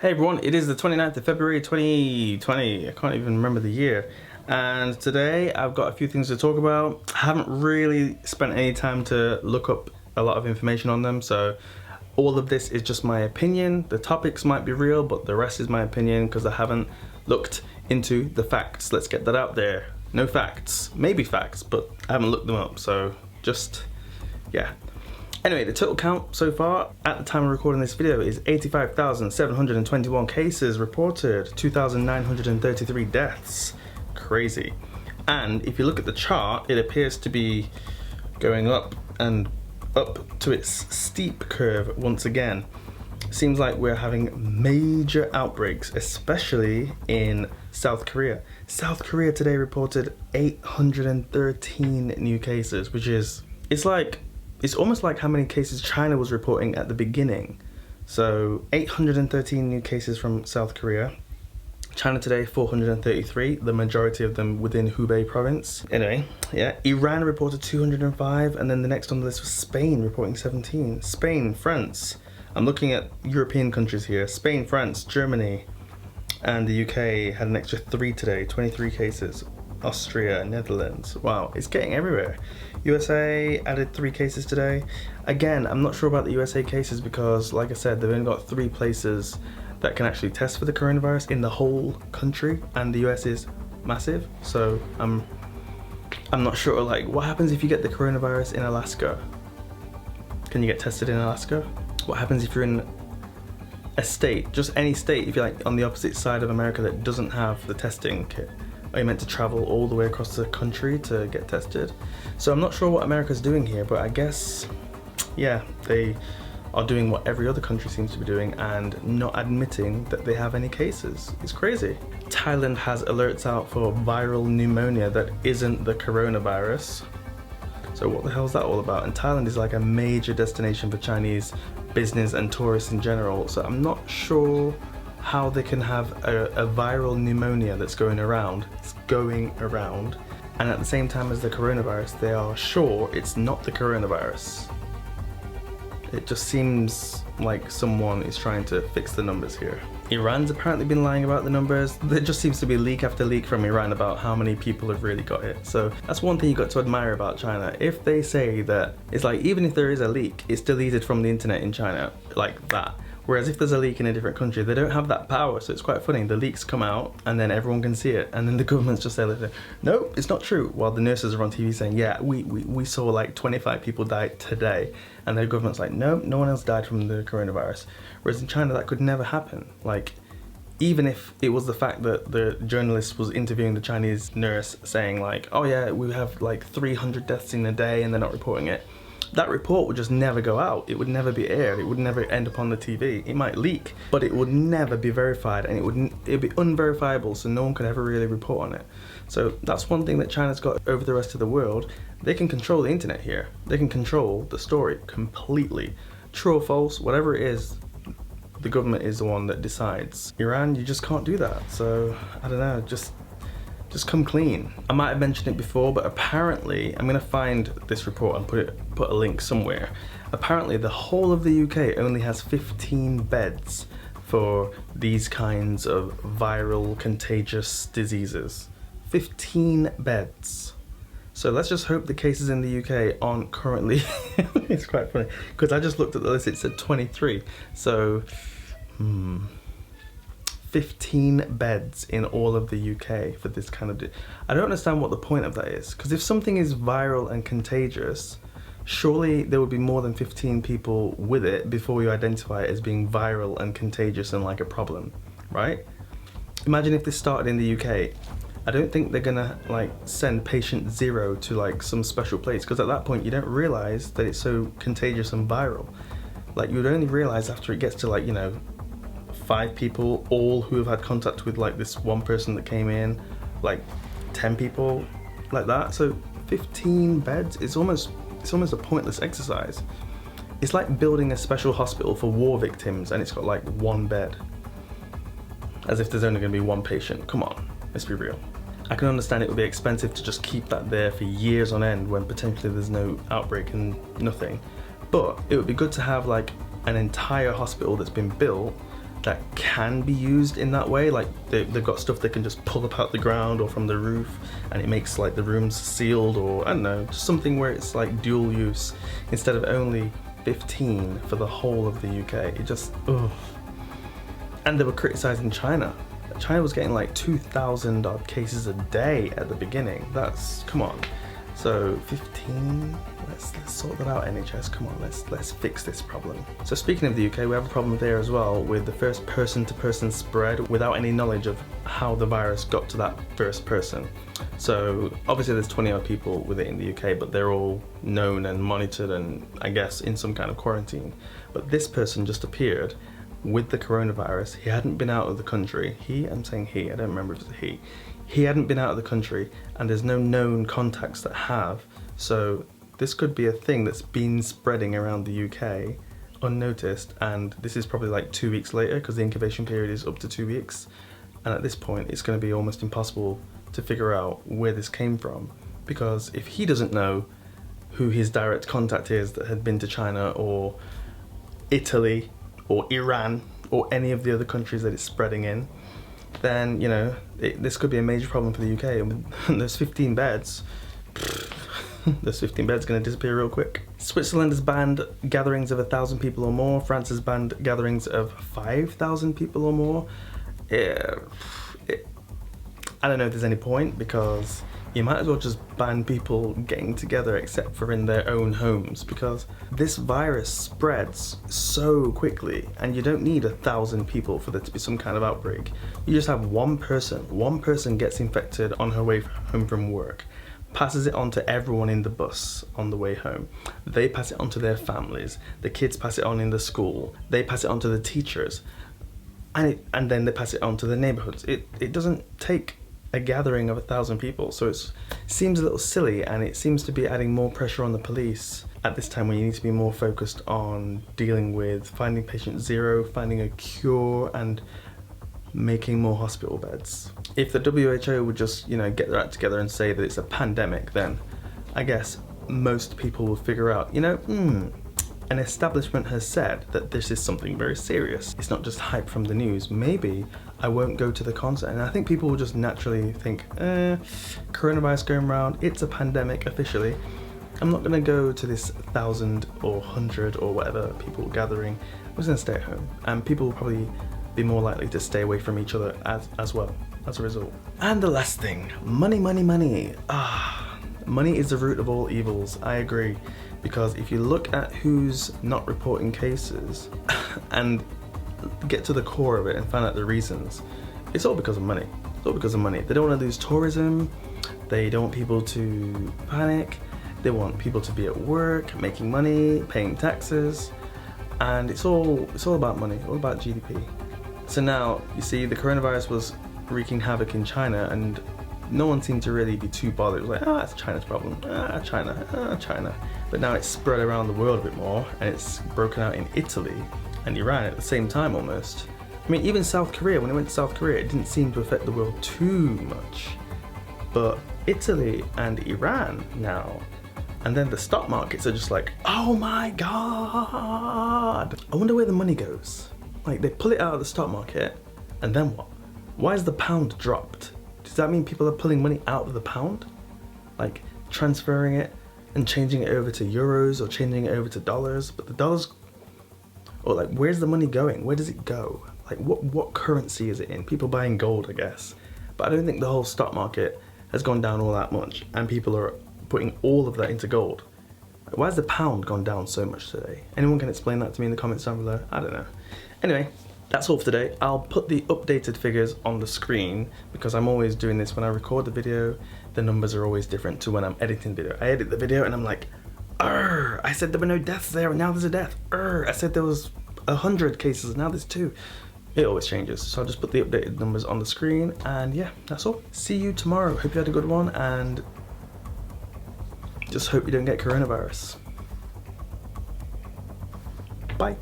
Hey everyone, it is the 29th of February 2020. I can't even remember the year. And today I've got a few things to talk about. I haven't really spent any time to look up a lot of information on them, so all of this is just my opinion. The topics might be real, but the rest is my opinion because I haven't looked into the facts. Let's get that out there. No facts. Maybe facts, but I haven't looked them up, so just, yeah. Anyway, the total count so far at the time of recording this video is 85,721 cases reported, 2,933 deaths. Crazy. And if you look at the chart, it appears to be going up and up to its steep curve once again. Seems like we're having major outbreaks, especially in South Korea. South Korea today reported 813 new cases, which is, it's almost like how many cases China was reporting at the beginning. So 813 new cases from South Korea. China today, 433, the majority of them within Hubei province. Anyway, yeah, Iran reported 205, and then the next on the list was Spain reporting 17. Spain, France. I'm looking at European countries here. Spain, France, Germany, and the UK had an extra 3 today, 23 cases. Austria, Netherlands. Wow, it's getting everywhere. USA added 3 cases today. Again, I'm not sure about the USA cases because, like I said, they've only got 3 places that can actually test for the coronavirus in the whole country, and the US is massive. So I'm not sure, like, what happens if you get the coronavirus in Alaska? Can you get tested in Alaska? What happens if you're in a state, just any state, if you're like on the opposite side of America that doesn't have the testing kit? Are you meant to travel all the way across the country to get tested? So I'm not sure what America's doing here, but I guess, yeah, they are doing what every other country seems to be doing and not admitting that they have any cases. It's crazy. Thailand has alerts out for viral pneumonia that isn't the coronavirus. So what the hell is that all about? And Thailand is like a major destination for Chinese business and tourists in general, so I'm not sure how they can have a viral pneumonia that's going around. It's going around. And at the same time as the coronavirus, they are sure it's not the coronavirus. It just seems like someone is trying to fix the numbers here. Iran's apparently been lying about the numbers. There just seems to be leak after leak from Iran about how many people have really got it. So that's one thing you got to admire about China. If they say that, it's like, even if there is a leak, it's deleted from the internet in China, like that. Whereas if there's a leak in a different country, they don't have that power, so it's quite funny. The leaks come out and then everyone can see it, and then the government's just say, no, it's not true, while the nurses are on TV saying, yeah, we saw like 25 people die today, and the government's like, no one else died from the coronavirus. Whereas in China, that could never happen. Like, even if it was the fact that the journalist was interviewing the Chinese nurse saying like, oh yeah, we have like 300 deaths in a day and they're not reporting it, that report would just never go out. It would never be aired. It would never end up on the TV. It might leak, but it would never be verified, and it'd be unverifiable, so no one could ever really report on it. So that's one thing that China's got over the rest of the world. They can control the internet here. They can control the story completely. True or false, whatever it is, the government is the one that decides. Iran, you just can't do that. So I don't know, just come clean. I might have mentioned it before, but apparently, I'm gonna find this report and put a link somewhere. Apparently the whole of the UK only has 15 beds for these kinds of viral contagious diseases. 15 beds. So let's just hope the cases in the UK aren't currently, it's quite funny, because I just looked at the list, it said 23. So, 15 beds in all of the UK for this kind of I don't understand what the point of that is, because if something is viral and contagious, surely there would be more than 15 people with it before you identify it as being viral and contagious and like a problem, right? Imagine if this started in the UK. I don't think they're gonna like send patient 0 to like some special place, because at that point you don't realize that it's so contagious and viral. Like, you would only realize after it gets to like, you know, 5 people, all who have had contact with like this one person that came in, like 10 people, like that. So 15 beds, it's almost a pointless exercise. It's like building a special hospital for war victims and it's got like 1 bed. As if there's only gonna be 1 patient. Come on, let's be real. I can understand it would be expensive to just keep that there for years on end when potentially there's no outbreak and nothing. But it would be good to have like an entire hospital that's been built that can be used in that way. Like they've got stuff they can just pull up out the ground or from the roof, and it makes like the rooms sealed, or I don't know, just something where it's like dual use instead of only 15 for the whole of the UK. It just, ugh. And they were criticizing China. China was getting like 2,000 odd cases a day at the beginning. That's, come on. So 15, let's sort that out, NHS. Come on, let's fix this problem. So speaking of the UK, we have a problem there as well with the first person-to-person spread without any knowledge of how the virus got to that first person. So obviously there's 20 odd people with it in the UK, but they're all known and monitored and I guess in some kind of quarantine. But this person just appeared with the coronavirus. He hadn't been out of the country. I'm saying he, I don't remember if it's a he. He hadn't been out of the country and there's no known contacts that have. So this could be a thing that's been spreading around the UK unnoticed, and this is probably like 2 weeks later because the incubation period is up to 2 weeks. And at this point, it's going to be almost impossible to figure out where this came from, because if he doesn't know who his direct contact is that had been to China or Italy or Iran or any of the other countries that it's spreading in, then, you know, this could be a major problem for the UK. I mean, there's 15 beds. Those 15 beds going to disappear real quick. Switzerland has banned gatherings of 1,000 people or more. France has banned gatherings of 5,000 people or more. I don't know if there's any point, because you might as well just ban people getting together except for in their own homes, because this virus spreads so quickly and you don't need 1,000 people for there to be some kind of outbreak. You just have one person gets infected on her way home from work, passes it on to everyone in the bus on the way home. They pass it on to their families, the kids pass it on in the school, they pass it on to the teachers, and then they pass it on to the neighborhoods. It doesn't take a gathering of 1,000 people, so it seems a little silly, and it seems to be adding more pressure on the police at this time when you need to be more focused on dealing with finding patient zero, finding a cure, and making more hospital beds. If the WHO would just, you know, get their act together and say that it's a pandemic, then I guess most people will figure out, you know, an establishment has said that this is something very serious. It's not just hype from the news. Maybe I won't go to the concert. And I think people will just naturally think, coronavirus going around, it's a pandemic officially. I'm not gonna go to this 1,000 or 100 or whatever people gathering. I'm just gonna stay at home. And people will probably be more likely to stay away from each other as well, as a result. And the last thing, money, money, money. Money is the root of all evils. I agree. Because if you look at who's not reporting cases and get to the core of it and find out the reasons, it's all because of money. It's all because of money. They don't want to lose tourism. They don't want people to panic. They want people to be at work, making money, paying taxes. And it's all about money, all about GDP. So now, you see, the coronavirus was wreaking havoc in China, and no one seemed to really be too bothered. It was like, it's China's problem, China. But now it's spread around the world a bit more, and it's broken out in Italy and Iran at the same time almost. I mean, even South Korea, when it went to South Korea, it didn't seem to affect the world too much. But Italy and Iran now, and then the stock markets are just like, oh my God. I wonder where the money goes. Like, they pull it out of the stock market, and then what? Why is the pound dropped? Does that mean people are pulling money out of the pound? Like, transferring it and changing it over to euros or changing it over to dollars? But the dollars, or like, where's the money going? Where does it go? Like, what currency is it in? People buying gold, I guess. But I don't think the whole stock market has gone down all that much, and people are putting all of that into gold. Like, why has the pound gone down so much today? Anyone can explain that to me in the comments down below? I don't know. Anyway, that's all for today. I'll put the updated figures on the screen because I'm always doing this when I record the video. The numbers are always different to when I'm editing the video. I edit the video and I'm like, I said there were no deaths there and now there's a death. I said there was 100 cases and now there's 2. It always changes. So I'll just put the updated numbers on the screen, and yeah, that's all. See you tomorrow. Hope you had a good one, and just hope you don't get coronavirus. Bye.